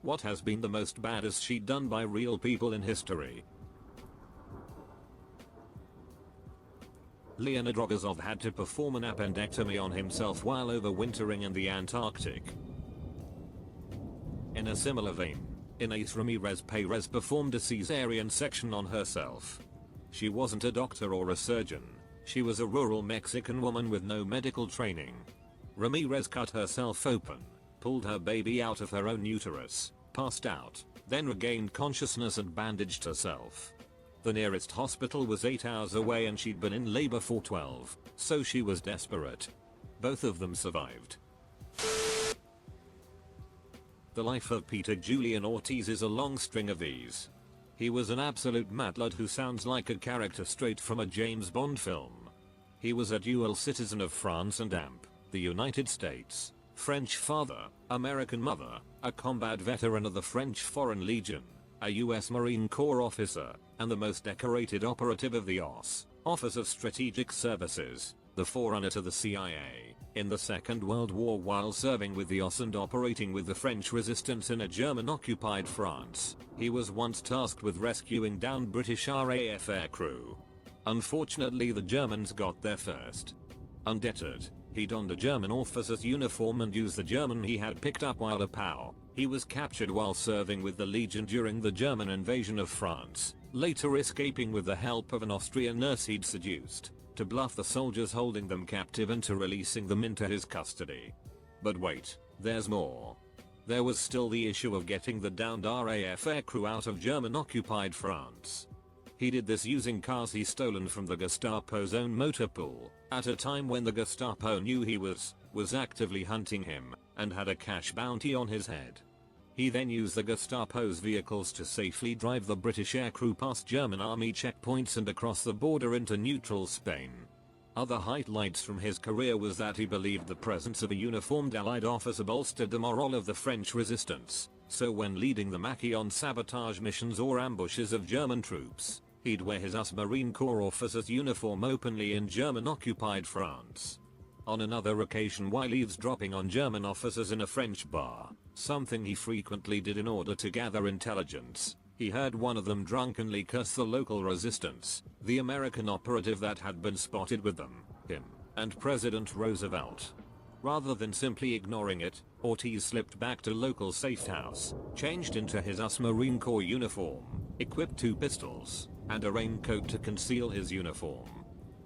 What has been the most baddest sheet done by real people in history? Leonid Rogozov had to perform an appendectomy on himself while overwintering in the Antarctic. In a similar vein, Inés Ramirez Perez performed a cesarean section on herself. She wasn't a doctor or a surgeon, she was a rural Mexican woman with no medical training. Ramirez cut herself open, pulled her baby out of her own uterus, passed out, then regained consciousness and bandaged herself. The nearest hospital was 8 hours away and she'd been in labor for 12, so she was desperate. Both of them survived. The life of Peter Julian Ortiz is a long string of these. He was an absolute matlad who sounds like a character straight from a James Bond film. He was a dual citizen of France and AMP, the United States, French father, American mother, a combat veteran of the French Foreign Legion, a US Marine Corps officer, and the most decorated operative of the OSS, Office of Strategic Services, the forerunner to the CIA, in the Second World War while serving with the OSS and operating with the French resistance in a German-occupied France. He was once tasked with rescuing downed British RAF aircrew. Unfortunately, the Germans got there first. Undeterred, he donned a German officer's uniform and used the German he had picked up while a POW. He was captured while serving with the Legion during the German invasion of France, later escaping with the help of an Austrian nurse he'd seduced, to bluff the soldiers holding them captive into releasing them into his custody. But wait, there's more. There was still the issue of getting the downed RAF aircrew out of German-occupied France. He did this using cars he stolen from the Gestapo's own motor pool, at a time when the Gestapo knew he was actively hunting him, and had a cash bounty on his head. He then used the Gestapo's vehicles to safely drive the British aircrew past German army checkpoints and across the border into neutral Spain. Other highlights from his career was that he believed the presence of a uniformed Allied officer bolstered the morale of the French resistance, so when leading the Maquis on sabotage missions or ambushes of German troops, he'd wear his US Marine Corps officer's uniform openly in German-occupied France. On another occasion, while eavesdropping on German officers in a French bar, something he frequently did in order to gather intelligence, he heard one of them drunkenly curse the local resistance, the American operative that had been spotted with them, him, and President Roosevelt. Rather than simply ignoring it, Ortiz slipped back to local safe house, changed into his US Marine Corps uniform, equipped 2 pistols, and a raincoat to conceal his uniform.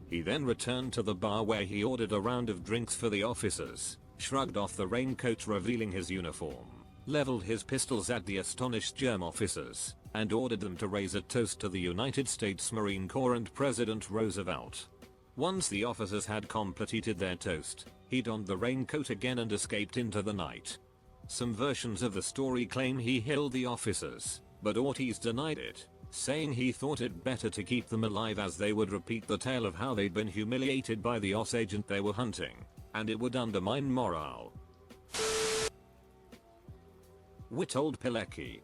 He then returned to the bar where he ordered a round of drinks for the officers, shrugged off the raincoat revealing his uniform, leveled his pistols at the astonished German officers, and ordered them to raise a toast to the United States Marine Corps and President Roosevelt. Once the officers had completed their toast, he donned the raincoat again and escaped into the night. Some versions of the story claim he killed the officers, but Ortiz denied it, saying he thought it better to keep them alive as they would repeat the tale of how they'd been humiliated by the OSS agent they were hunting, and it would undermine morale. Witold Pilecki.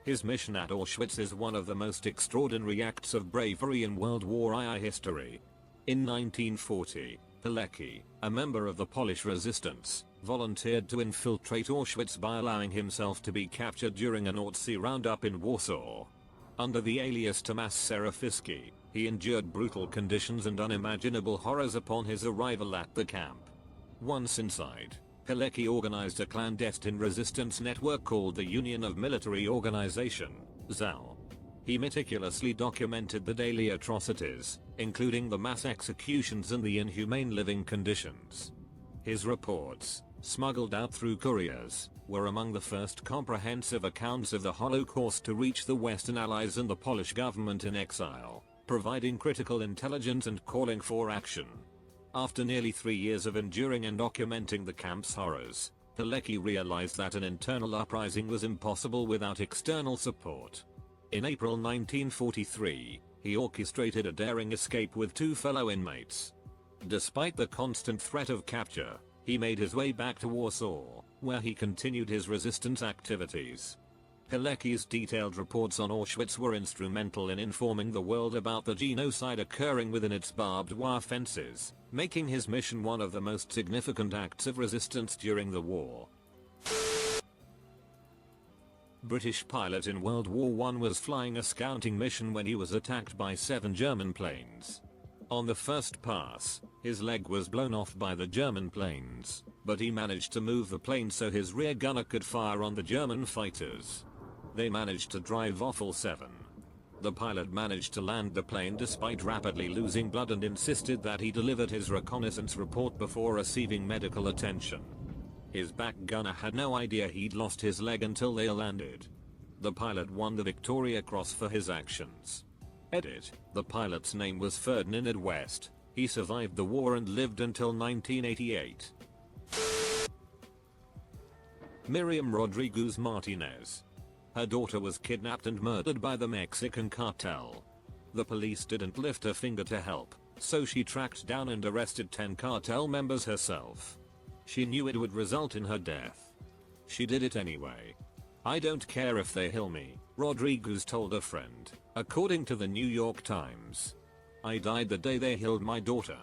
His mission at Auschwitz is one of the most extraordinary acts of bravery in World War I history. In 1940, Pilecki, a member of the Polish resistance, volunteered to infiltrate Auschwitz by allowing himself to be captured during a Nazi roundup in Warsaw. Under the alias Tomasz Serafisky, he endured brutal conditions and unimaginable horrors upon his arrival at the camp. Once inside, Pilecki organized a clandestine resistance network called the Union of Military Organization, ZAL. He meticulously documented the daily atrocities, including the mass executions and the inhumane living conditions. His reports, smuggled out through couriers, were among the first comprehensive accounts of the Holocaust to reach the Western Allies and the Polish government in exile, providing critical intelligence and calling for action. After nearly 3 years of enduring and documenting the camp's horrors, Pilecki realized that an internal uprising was impossible without external support. In April 1943, he orchestrated a daring escape with 2 fellow inmates. Despite the constant threat of capture, he made his way back to Warsaw, where he continued his resistance activities. Pilecki's detailed reports on Auschwitz were instrumental in informing the world about the genocide occurring within its barbed wire fences, making his mission one of the most significant acts of resistance during the war. British pilot in World War I was flying a scouting mission when he was attacked by 7 German planes. On the first pass, his leg was blown off by the German planes, but he managed to move the plane so his rear gunner could fire on the German fighters. They managed to drive off all 7. The pilot managed to land the plane despite rapidly losing blood and insisted that he delivered his reconnaissance report before receiving medical attention. His back gunner had no idea he'd lost his leg until they landed. The pilot won the Victoria Cross for his actions. Edit. The pilot's name was Ferdinand West. He survived the war and lived until 1988. Miriam Rodriguez Martinez. Her daughter was kidnapped and murdered by the Mexican cartel. The police didn't lift a finger to help, so she tracked down and arrested 10 cartel members herself. She knew it would result in her death. She did it anyway. "I don't care if they kill me," Rodriguez told a friend, according to the New York Times. "I died the day they killed my daughter.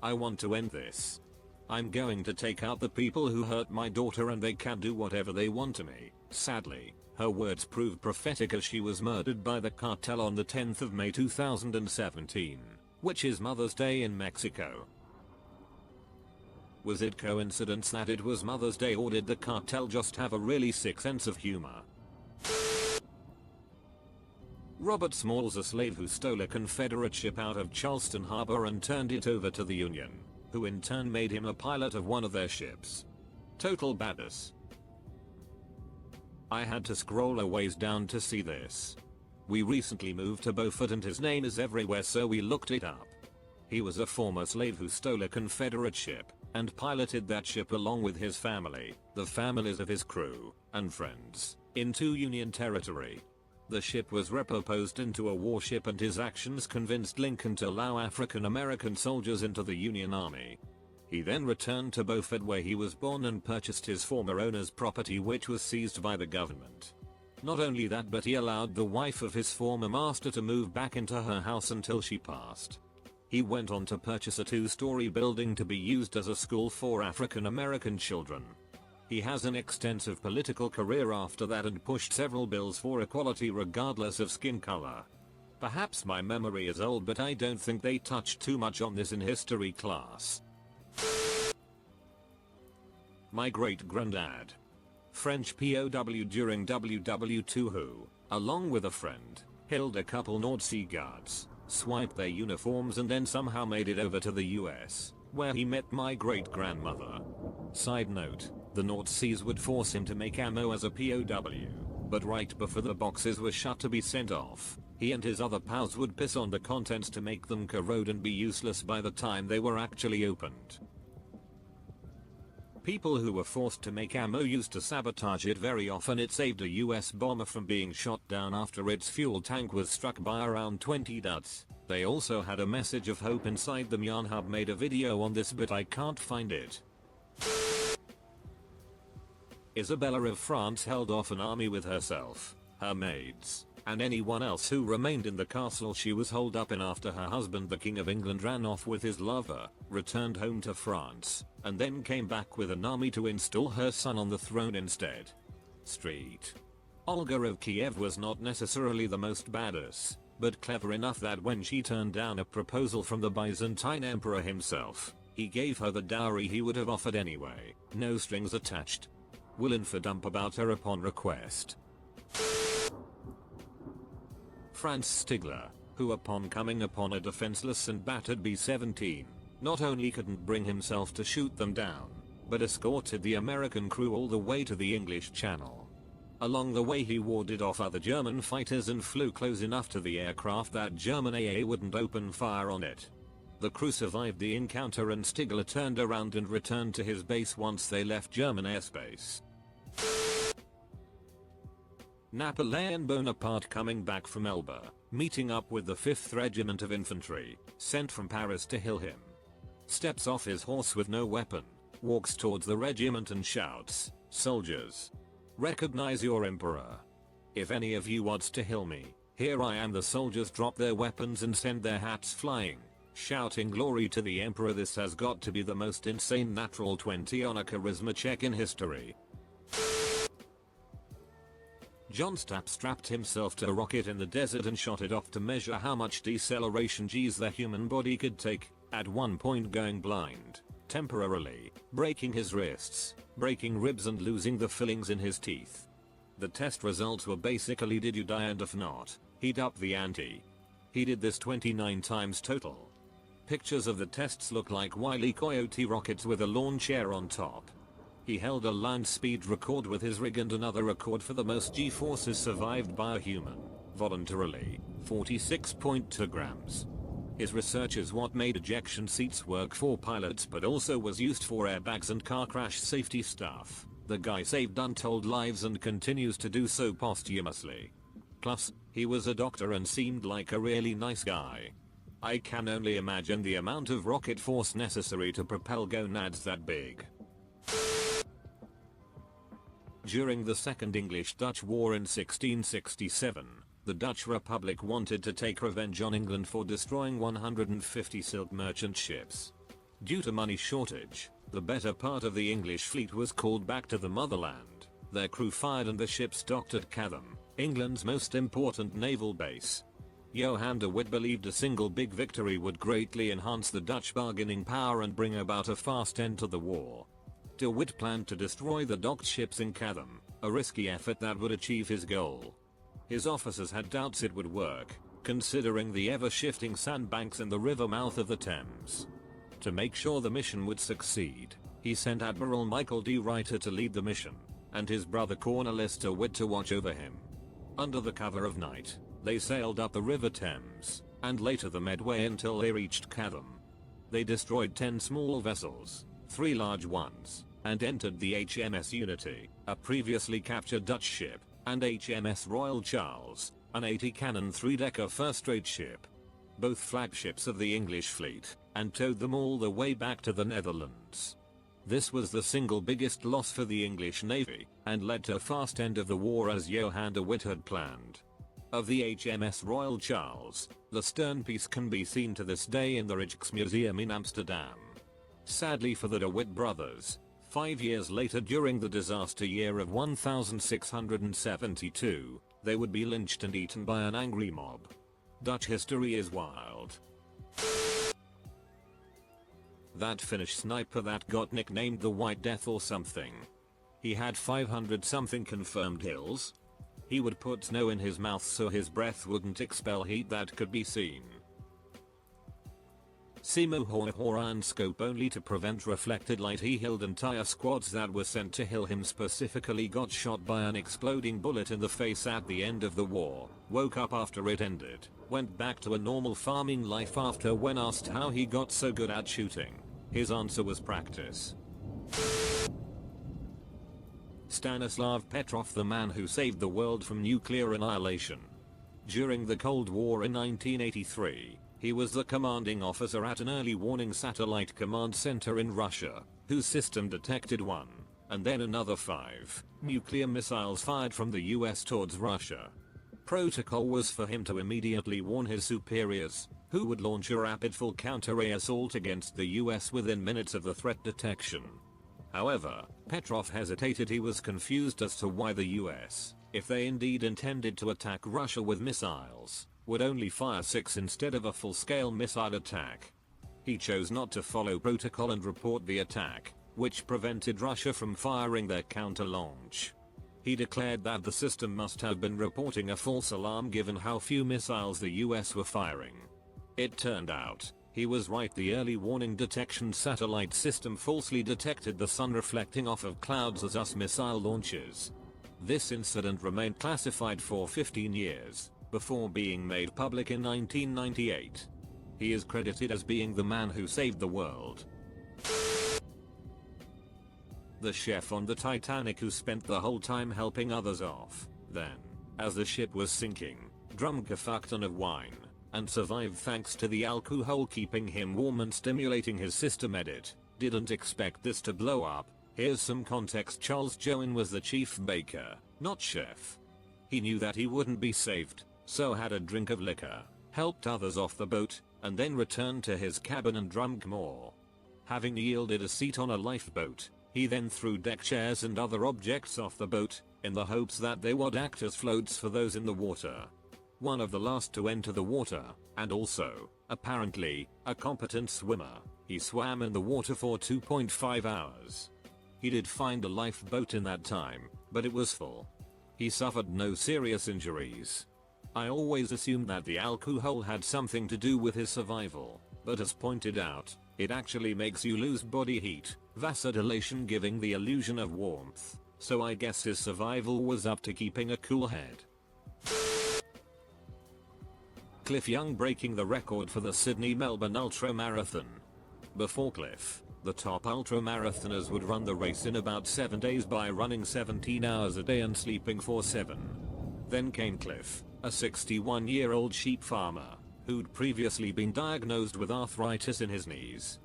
I want to end this. I'm going to take out the people who hurt my daughter and they can do whatever they want to me." Sadly, her words proved prophetic as she was murdered by the cartel on the 10th of May 2017, which is Mother's Day in Mexico. Was it coincidence that it was Mother's Day, or did the cartel just have a really sick sense of humor? Robert Small's a slave who stole a Confederate ship out of Charleston Harbor and turned it over to the Union, who in turn made him a pilot of one of their ships. Total badass. I had to scroll a ways down to see this. We recently moved to Beaufort and his name is everywhere, so we looked it up. He was a former slave who stole a Confederate ship and piloted that ship along with his family, the families of his crew, and friends, into Union territory. The ship was repurposed into a warship and his actions convinced Lincoln to allow African American soldiers into the Union Army. He then returned to Beaufort where he was born and purchased his former owner's property, which was seized by the government. Not only that, but he allowed the wife of his former master to move back into her house until she passed. He went on to purchase a 2-story building to be used as a school for African American children. He has an extensive political career after that and pushed several bills for equality regardless of skin color. Perhaps my memory is old, but I don't think they touched too much on this in history class. My great-granddad. French POW during WW2 who, along with a friend, killed a couple North Sea guards, swiped their uniforms and then somehow made it over to the US, where he met my great-grandmother. Side note, the North Seas would force him to make ammo as a POW, but right before the boxes were shut to be sent off, he and his other pals would piss on the contents to make them corrode and be useless by the time they were actually opened. People who were forced to make ammo used to sabotage it very often. It saved a US bomber from being shot down after its fuel tank was struck by around 20 duds. They also had a message of hope inside them. Yarnhub made a video on this but I can't find it. Isabella of France held off an army with herself, her maids, and anyone else who remained in the castle she was holed up in after her husband the King of England ran off with his lover, returned home to France, and then came back with an army to install her son on the throne instead. Street. Olga of Kiev was not necessarily the most badass, but clever enough that when she turned down a proposal from the Byzantine emperor himself, he gave her the dowry he would have offered anyway, no strings attached. Willing for dump about her upon request. Franz Stigler, who upon coming upon a defenseless and battered B-17, not only couldn't bring himself to shoot them down, but escorted the American crew all the way to the English Channel. Along the way he warded off other German fighters and flew close enough to the aircraft that German AA wouldn't open fire on it. The crew survived the encounter and Stigler turned around and returned to his base once they left German airspace. Napoleon Bonaparte coming back from Elba, meeting up with the 5th Regiment of Infantry, sent from Paris to kill him. Steps off his horse with no weapon, walks towards the regiment and shouts, "Soldiers, recognize your emperor. If any of you wants to kill me, here I am." The soldiers drop their weapons and send their hats flying, shouting glory to the emperor. This has got to be the most insane natural 20 on a charisma check in history. John Stapp strapped himself to a rocket in the desert and shot it off to measure how much deceleration G's the human body could take, at one point going blind, temporarily, breaking his wrists, breaking ribs and losing the fillings in his teeth. The test results were basically, did you die, and if not, he'd up the ante. He did this 29 times total. Pictures of the tests look like Wile E. Coyote rockets with a lawn chair on top. He held a land speed record with his rig and another record for the most G-forces survived by a human, voluntarily, 46.2 grams. His research is what made ejection seats work for pilots but also was used for airbags and car crash safety stuff. The guy saved untold lives and continues to do so posthumously. Plus, he was a doctor and seemed like a really nice guy. I can only imagine the amount of rocket force necessary to propel gonads that big. During the Second English-Dutch War in 1667, the Dutch Republic wanted to take revenge on England for destroying 150 silk merchant ships. Due to money shortage, the better part of the English fleet was called back to the motherland. Their crew fired and the ships docked at Chatham, England's most important naval base. Johan de Witt believed a single big victory would greatly enhance the Dutch bargaining power and bring about a fast end to the war. De Witt planned to destroy the docked ships in Chatham, a risky effort that would achieve his goal. His officers had doubts it would work, considering the ever-shifting sandbanks in the river mouth of the Thames. To make sure the mission would succeed, he sent Admiral Michael D. Ryder to lead the mission, and his brother Cornelis de Witt to watch over him. Under the cover of night, they sailed up the River Thames, and later the Medway until they reached Chatham. They destroyed 10 small vessels, 3 large ones, and entered the HMS Unity, a previously captured Dutch ship, and HMS Royal Charles, an 80-cannon 3-decker first-rate ship. Both flagships of the English fleet, and towed them all the way back to the Netherlands. This was the single biggest loss for the English Navy, and led to a fast end of the war as Johan de Witt had planned. Of the HMS Royal Charles, the sternpiece can be seen to this day in the Rijksmuseum in Amsterdam. Sadly for the de Witt brothers, 5 years later during the disaster year of 1672, they would be lynched and eaten by an angry mob. Dutch history is wild. That Finnish sniper that got nicknamed the White Death or something. He had 500 something confirmed kills. He would put snow in his mouth so his breath wouldn't expel heat that could be seen. Simo Häyhä iron scope only to prevent reflected light. He killed entire squads that were sent to kill him, specifically got shot by an exploding bullet in the face at the end of the war, woke up after it ended, went back to a normal farming life after. When asked how he got so good at shooting, his answer was practice. Stanislav Petrov, the man who saved the world from nuclear annihilation. During the Cold War in 1983, he was the commanding officer at an early warning satellite command center in Russia, whose system detected 1, and then another 5, nuclear missiles fired from the US towards Russia. Protocol was for him to immediately warn his superiors, who would launch a rapid full counter-air assault against the US within minutes of the threat detection. However, Petrov hesitated. He was confused as to why the US, if they indeed intended to attack Russia with missiles, would only fire 6 instead of a full-scale missile attack. He chose not to follow protocol and report the attack, which prevented Russia from firing their counter-launch. He declared that the system must have been reporting a false alarm given how few missiles the US were firing. It turned out, he was right. The early warning detection satellite system falsely detected the sun reflecting off of clouds as US missile launches. This incident remained classified for 15 years, before being made public in 1998. He is credited as being the man who saved the world. The chef on the Titanic who spent the whole time helping others off, then, as the ship was sinking, drunk a fuck ton of wine, and survived thanks to the alcohol keeping him warm and stimulating his system. Edit, didn't expect this to blow up. Here's some context. Charles Join was the chief baker, not chef. He knew that he wouldn't be saved, so had a drink of liquor, helped others off the boat, and then returned to his cabin and drank more. Having yielded a seat on a lifeboat, he then threw deck chairs and other objects off the boat, in the hopes that they would act as floats for those in the water. One of the last to enter the water, and also, apparently, a competent swimmer, he swam in the water for 2.5 hours. He did find a lifeboat in that time, but it was full. He suffered no serious injuries. I always assumed that the alcohol had something to do with his survival, but as pointed out, it actually makes you lose body heat, vasodilation giving the illusion of warmth, so I guess his survival was up to keeping a cool head. Cliff Young breaking the record for the Sydney-Melbourne Ultra Marathon. Before Cliff, the top ultramarathoners would run the race in about 7 days by running 17 hours a day and sleeping for 7. Then came Cliff, a 61-year-old sheep farmer, who'd previously been diagnosed with arthritis in his knees.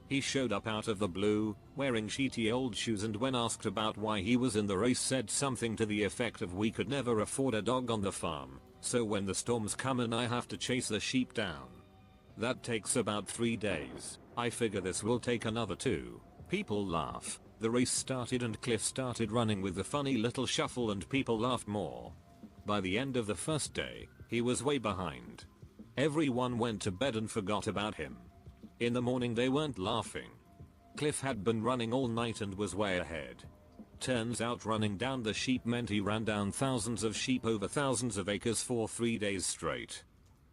He showed up out of the blue, wearing sheety old shoes, and when asked about why he was in the race said something to the effect of, "We could never afford a dog on the farm, so when the storms come and I have to chase the sheep down. That takes about 3 days. I figure this will take another 2. People laugh. The race started and Cliff started running with the funny little shuffle and people laughed more. By the end of the first day, he was way behind. Everyone went to bed and forgot about him. In the morning they weren't laughing. Cliff had been running all night and was way ahead. Turns out running down the sheep meant he ran down thousands of sheep over thousands of acres for 3 days straight.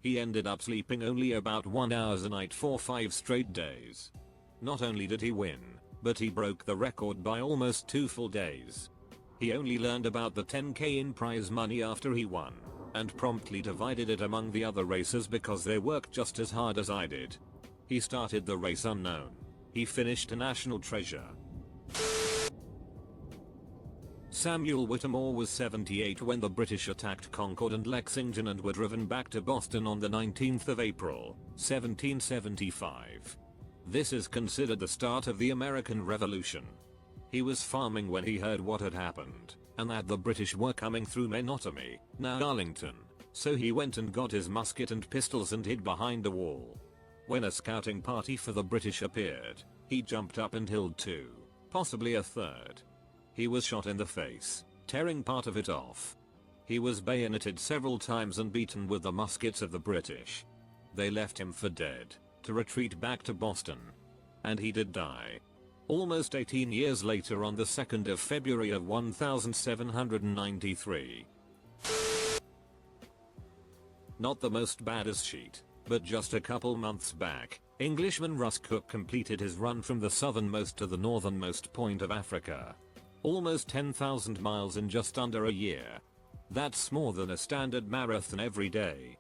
He ended up sleeping only about 1 hour a night for 5 straight days. Not only did he win, but he broke the record by almost 2 full days. He only learned about the 10k in prize money after he won, and promptly divided it among the other racers because they worked just as hard as I did. He started the race unknown. He finished a national treasure. Samuel Whittemore was 78 when the British attacked Concord and Lexington and were driven back to Boston on the 19th of April, 1775. This is considered the start of the American Revolution. He was farming when he heard what had happened, and that the British were coming through Menotomy, now Arlington, so he went and got his musket and pistols and hid behind a wall. When a scouting party for the British appeared, he jumped up and killed 2, possibly a third. He was shot in the face, tearing part of it off. He was bayoneted several times and beaten with the muskets of the British. They left him for dead, to retreat back to Boston. And he did die. Almost 18 years later on the 2nd of February of 1793. Not the most baddest sheet, but just a couple months back, Englishman Russ Cook completed his run from the southernmost to the northernmost point of Africa. Almost 10,000 miles in just under a year. That's more than a standard marathon every day.